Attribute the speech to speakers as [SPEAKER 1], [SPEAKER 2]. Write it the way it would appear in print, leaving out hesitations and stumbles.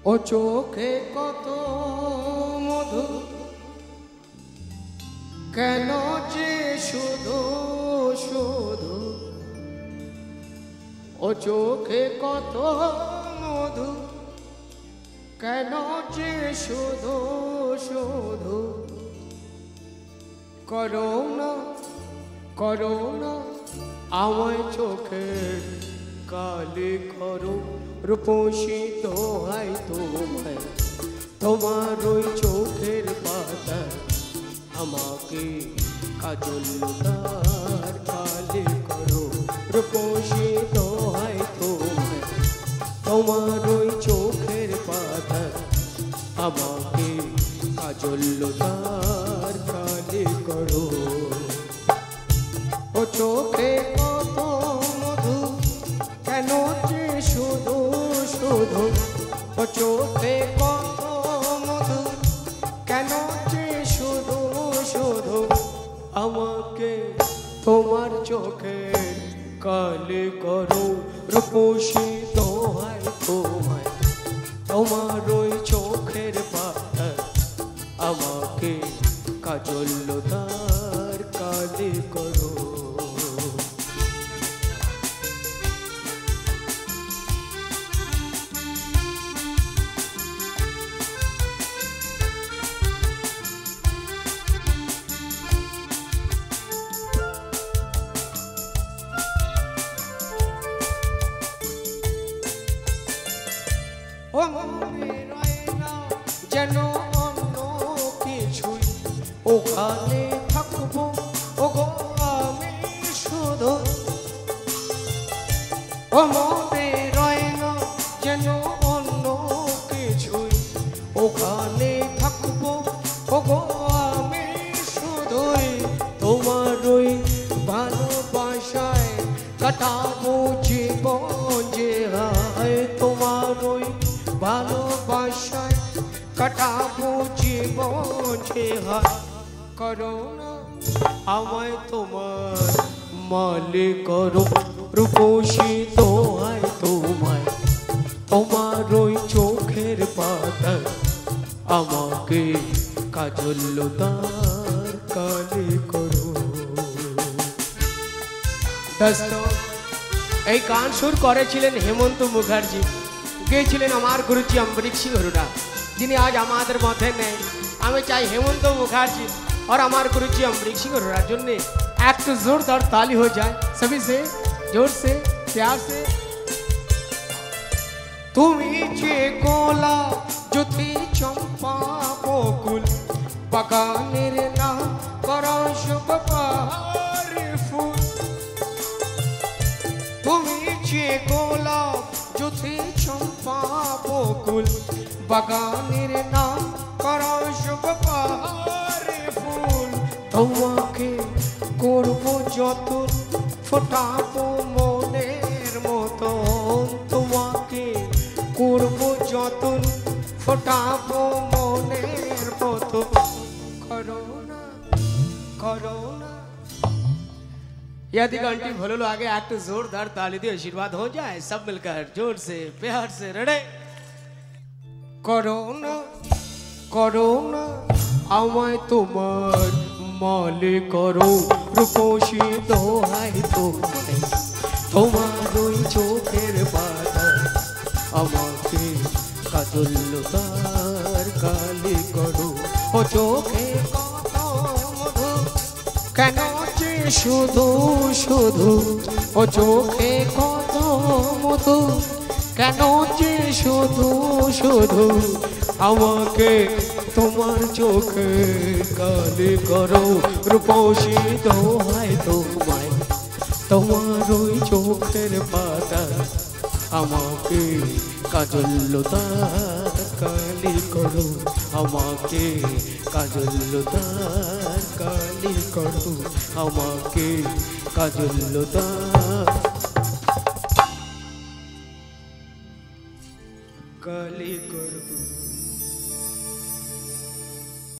[SPEAKER 1] ও চোখে কত মধু, কেন যে শুধু শুধু, ও চোখে কত মধু, কেন যে শুধু শুধু, করোনা করোনা আমায় চোখে কালি করো, রূপসী দোহাই তোমায়, তোমার ওই চোখের পাতায় আমাকে কাজল তার কালি করো, রূপসী দোহাই তোমায়, তোমার ওই চোখের পাতায় আমাকে কাজল তার কালি করো। ও চোখে কত মধু, কেন যে শুধু শুধু, ও চোখে কত মধু, কেন যে শুধু শুধু, আমাকে তোমার চোখে কালি করো, রূপসী দোহাই তোমায়, তোমার ওই চোখের পাতায় আমাকে কাজল তার কালি করো। ও মনে রয় না যেন অন্য কিছুই, ওখানে থাকবো ও গো আমি শুধু। ও মনে রয় না যেন অন্য কিছুই, ওখানে থাকবো ও গো আমি শুধুই। তোমার ওই ভালোবাসায় কাটাবো জীবন যে হায়, তোমার ওই ভালোবাসায় কাটাবো জীবন যে হায়। করোনা আমায় তোমার মালিক করো, রূপসী দোহাই তোমায়, তোমার ওই চোখের পাতায় আমাকে কাজল তার কালি করো। দোস্তো, এই গান সুর করেছিলেন হেমন্ত মুখার্জি, গেয়েছিলেন আমার গুরুজি অম্বরীশ সিং হুডা, যিনি আজ আমাদের মধ্যে নেই। আমি চাই হেমন্ত মুখার্জি और हमारे गुरुजी अम्बरीश सिंह हुड्डार जन्ने एक तो जोरदार ताली हो जाए सभी से, जोर से, प्यार से। তুমি যে গোলা জ্যোতি চম্পা বকুল, বাগানের নাম করা শুভ পাহাড়ে ফুল। তুমি যে গোলা জ্যোতি চম্পা বকুল, বাগানের নাম করা শুভ পাহাড়ে ফুল। তোমাকে করবো যতন, ফোটাবো মনের মতন, তোমাকে করবো যতন, ফোটাবো মনের মতন। Corona corona. यदि घंटी भलो आगे एक तो जोरदार ताली दी आशीर्वाद हो जाए सब मिलकर जोर से प्यार से रेडे। করোনা করোনা আমায় তোমার মালিক করো, রূপসী দোহাই তোমায়, তোমার ওই চোখের পাতায় আমাকে কাজল তার কালি করো। ও চোখে কত মধু, কেন যে শুধু শুধু, ও চোখে কত মধু, কেন যে শুধু শুধু, আমাকে তোমার চোখে কালি করো, রূপসী দোহাই তোমায়, তোমার ওই চোখের পাতায় আমাকে কাজল তার কালি করো, আমাকে কাজল তার কালি করো, আমাকে কাজল তার কালি করো।